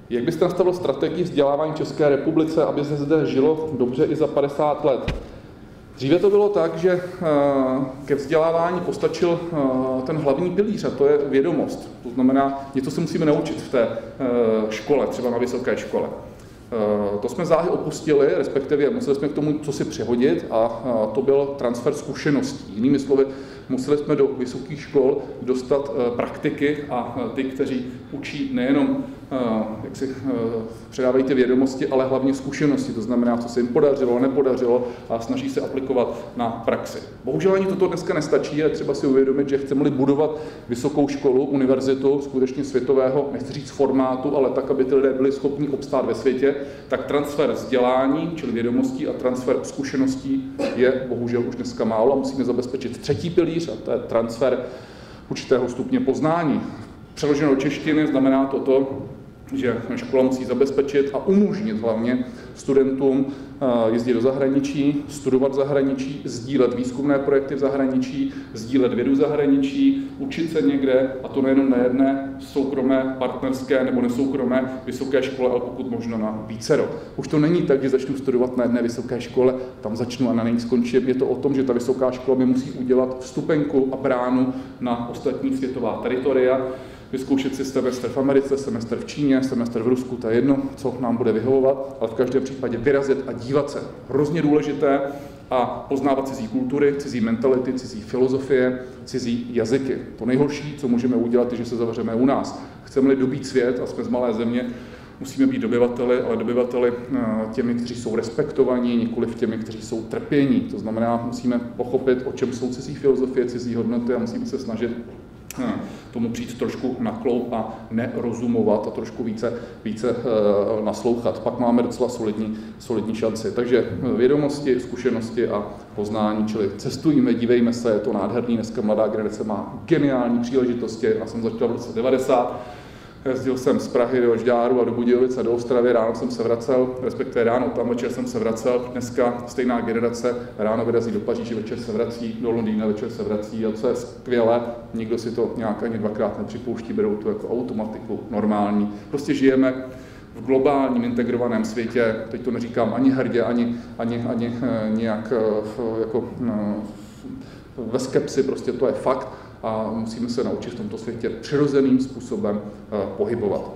Jak byste nastavil strategii vzdělávání České republice, aby se zde žilo dobře i za 50 let? Dříve to bylo tak, že ke vzdělávání postačil ten hlavní pilíř, a to je vědomost. To znamená, něco se musíme naučit v té škole, třeba na vysoké škole. To jsme záhy opustili, respektive museli jsme k tomu co si přihodit, a to byl transfer zkušeností. Jinými slovy, museli jsme do vysokých škol dostat praktiky a ty, kteří učí nejenom jak si předávají ty vědomosti, ale hlavně zkušenosti, to znamená, co se jim podařilo, nepodařilo, a snaží se aplikovat na praxi. Bohužel ani toto dneska nestačí, je třeba si uvědomit, že chceme-li budovat vysokou školu, univerzitu, skutečně světového, nechci říct formátu, ale tak, aby ty lidé byli schopni obstát ve světě, tak transfer vzdělání, čili vědomostí, a transfer zkušeností je bohužel už dneska málo, a musíme zabezpečit třetí pilíř, a to je transfer určitého stupně poznání. Přeloženo do češtiny znamená to, že škola musí zabezpečit a umožnit hlavně studentům jezdit do zahraničí, studovat v zahraničí, sdílet výzkumné projekty v zahraničí, sdílet vědu v zahraničí, učit se někde, a to nejenom na jedné soukromé, partnerské nebo nesoukromé vysoké škole, ale pokud možno na vícero. Už to není tak, že začnu studovat na jedné vysoké škole, tam začnu a na ní skončím. Je to o tom, že ta vysoká škola mi musí udělat vstupenku a bránu na ostatní světová teritoria, vyzkoušet si semestr v Americe, semestr v Číně, semestr v Rusku, to je jedno, co nám bude vyhovovat, ale v každém případě vyrazit a dívat se. Hrozně důležité, a poznávat cizí kultury, cizí mentality, cizí filozofie, cizí jazyky. To nejhorší, co můžeme udělat, je, že se zavřeme u nás. Chceme-li dobít svět, a jsme z malé země, musíme být dobyvateli, ale dobyvateli těmi, kteří jsou respektovaní, nikoliv těmi, kteří jsou trpění. To znamená, musíme pochopit, o čem jsou cizí filozofie, cizí hodnoty, a musíme se snažit tomu přijít trošku na kloub a nerozumovat a trošku více naslouchat. Pak máme docela solidní šanci. Takže vědomosti, zkušenosti a poznání, čili cestujme, dívejme se, je to nádherný. Dneska mladá generace má geniální příležitosti. Já jsem začal v roce 90. Jezdil jsem z Prahy do Žďáru a do Budějovic a do Ostravy, ráno jsem se vracel, respektive ráno, tam večer jsem se vracel. Dneska stejná generace ráno vyrazí do Paříže, večer se vrací do Londýna, večer se vrací, a co je skvělé, nikdo si to nějak ani dvakrát nepřipouští, berou to jako automatiku normální. Prostě žijeme v globálním integrovaném světě, teď to neříkám ani hrdě, ani nějak jako ve skepsi, prostě to je fakt. A musíme se naučit v tomto světě přirozeným způsobem pohybovat.